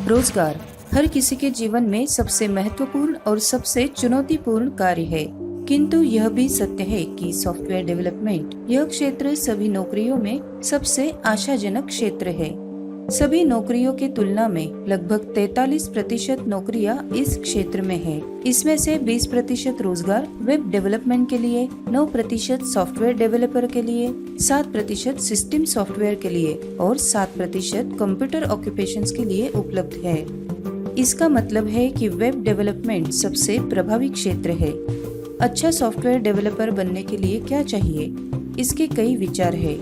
रोजगार हर किसी के जीवन में सबसे महत्वपूर्ण और सबसे चुनौतीपूर्ण कार्य है, किंतु यह भी सत्य है कि सॉफ्टवेयर डेवलपमेंट यह क्षेत्र सभी नौकरियों में सबसे आशाजनक क्षेत्र है। सभी नौकरियों की तुलना में लगभग 43% नौकरियां इस क्षेत्र में है। इसमें से 20% रोजगार वेब डेवलपमेंट के लिए, 9% सॉफ्टवेयर डेवलपर के लिए, 7% सिस्टम सॉफ्टवेयर के लिए और 7% कंप्यूटर ऑक्यूपेशंस के लिए उपलब्ध है। इसका मतलब है कि वेब डेवलपमेंट सबसे प्रभावी क्षेत्र है। अच्छा सॉफ्टवेयर डेवलपर बनने के लिए क्या चाहिए? इसके कई विचार है।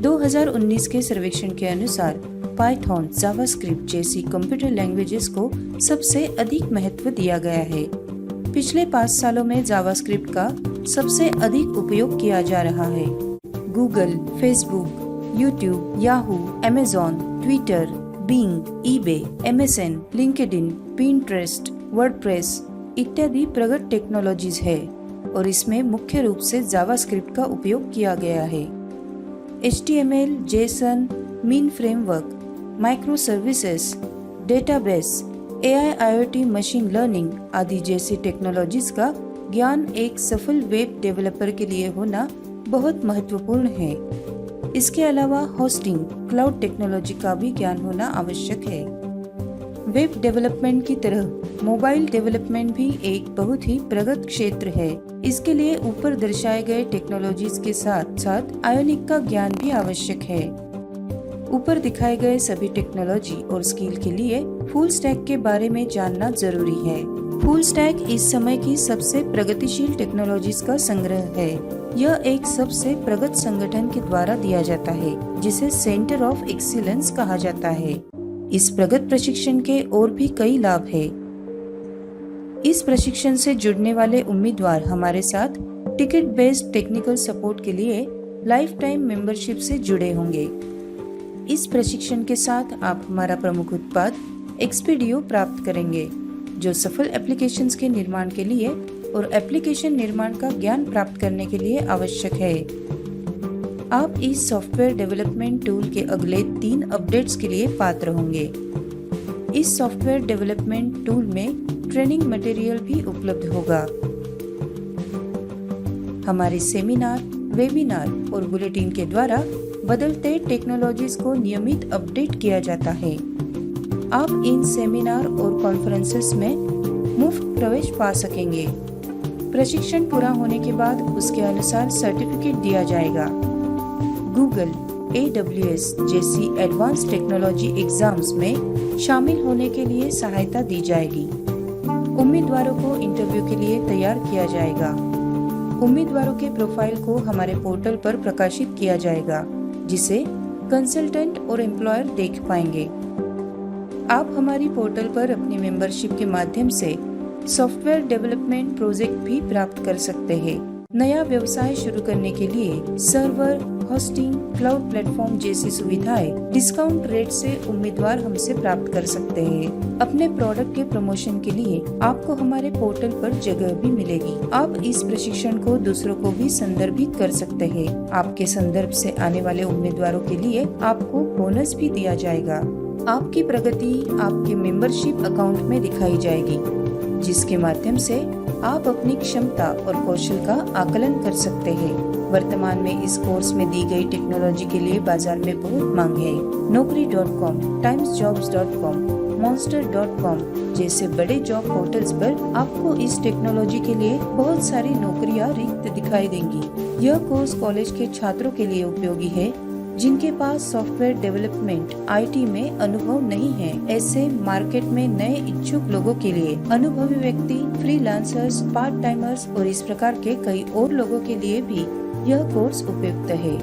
2019 के सर्वेक्षण के अनुसार पाइथन, जावास्क्रिप्ट जैसी कंप्यूटर लैंग्वेजेस को सबसे अधिक महत्व दिया गया है। पिछले 5 सालों में जावास्क्रिप्ट का सबसे अधिक उपयोग किया जा रहा है। Google, Facebook, YouTube, Yahoo, Amazon, Twitter, Bing, eBay, MSN, LinkedIn, Pinterest, WordPress इत्यादि प्रगत टेक्नोलॉजीज है और इसमें मुख्य रूप से जावास्क्रिप्ट का उपयोग किया गया है। HTML, JSON, mean framework, micro services, database, AI, IoT, machine learning आदि जैसी टेक्नोलॉजीज का ज्ञान एक सफल वेब डेवलपर के लिए होना बहुत महत्वपूर्ण है। इसके अलावा होस्टिंग, क्लाउड टेक्नोलॉजी का भी ज्ञान होना आवश्यक है। वेब डेवलपमेंट की तरह मोबाइल डेवलपमेंट भी एक बहुत ही प्रगत क्षेत्र है। इसके लिए ऊपर दर्शाए गए टेक्नोलॉजीज के साथ साथ आयोनिक का ज्ञान भी आवश्यक है। ऊपर दिखाए गए सभी टेक्नोलॉजी और स्किल के लिए फुल स्टैक के बारे में जानना जरूरी है। फुल स्टैक इस समय की सबसे प्रगतिशील टेक्नोलॉजीज का संग्रह है। यह एक सबसे प्रगत संगठन के द्वारा दिया जाता है, जिसे सेंटर ऑफ एक्सीलेंस कहा जाता है। इस प्रगत प्रशिक्षण के और भी कई लाभ है। इस प्रशिक्षण से जुड़ने वाले उम्मीदवार हमारे साथ टिकट बेस्ड टेक्निकल सपोर्ट के लिए लाइफ टाइम मेंबरशिप से जुड़े होंगे। इस प्रशिक्षण के साथ आप हमारा प्रमुख उत्पाद एक्सपीडियो प्राप्त करेंगे, जो सफल एप्लीकेशंस के निर्माण के लिए और एप्लीकेशन निर्माण का ज्ञान प्राप्त करने के लिए आवश्यक है। आप इस सॉफ्टवेयर डेवलपमेंट टूल के अगले 3 अपडेट्स के लिए पात्र होंगे। इस सॉफ्टवेयर डेवलपमेंट टूल में ट्रेनिंग मटेरियल भी उपलब्ध होगा। हमारे सेमिनार, वेबिनार और बुलेटिन के द्वारा बदलते टेक्नोलॉजीज को नियमित अपडेट किया जाता है। आप इन सेमिनार और कॉन्फ्रेंसेस में मुफ्त प्रवेश पा सकेंगे। प्रशिक्षण पूरा होने के बाद उसके अनुसार सर्टिफिकेट दिया जाएगा। गूगल, AWS जैसी एडवांस टेक्नोलॉजी एग्जाम्स में शामिल होने के लिए सहायता दी जाएगी। उम्मीदवारों को इंटरव्यू के लिए तैयार किया जाएगा। उम्मीदवारों के प्रोफाइल को हमारे पोर्टल पर प्रकाशित किया जाएगा, जिसे कंसल्टेंट और एम्प्लॉयर देख पाएंगे। आप हमारी पोर्टल पर अपनी मेंबरशिप के माध्यम से सॉफ्टवेयर डेवलपमेंट प्रोजेक्ट भी प्राप्त कर सकते हैं। नया व्यवसाय शुरू करने के लिए सर्वर, होस्टिंग, क्लाउड प्लेटफॉर्म जैसी सुविधाएं डिस्काउंट रेट से उम्मीदवार हमसे प्राप्त कर सकते हैं। अपने प्रोडक्ट के प्रमोशन के लिए आपको हमारे पोर्टल पर जगह भी मिलेगी। आप इस प्रशिक्षण को दूसरों को भी संदर्भित कर सकते हैं। आपके संदर्भ से आने वाले उम्मीदवारों के लिए आपको बोनस भी दिया जाएगा। आपकी प्रगति आपके मेंबरशिप अकाउंट में दिखाई जाएगी, जिसके माध्यम से आप अपनी क्षमता और कौशल का आकलन कर सकते हैं। वर्तमान में इस कोर्स में दी गई टेक्नोलॉजी के लिए बाजार में बहुत मांग है। Naukri.com, timesjobs.com, monster.com जैसे बड़े जॉब पोर्टल्स पर आपको इस टेक्नोलॉजी के लिए बहुत सारी नौकरियां रिक्त दिखाई देंगी। यह कोर्स कॉलेज के छात्रों के लिए उपयोगी है जिनके पास सॉफ्टवेयर डेवलपमेंट IT में अनुभव नहीं है। ऐसे मार्केट में नए इच्छुक लोगों के लिए, अनुभवी व्यक्ति, फ्रीलांसर्स, पार्ट टाइमर्स और इस प्रकार के कई और लोगों के लिए भी यह कोर्स उपयुक्त है।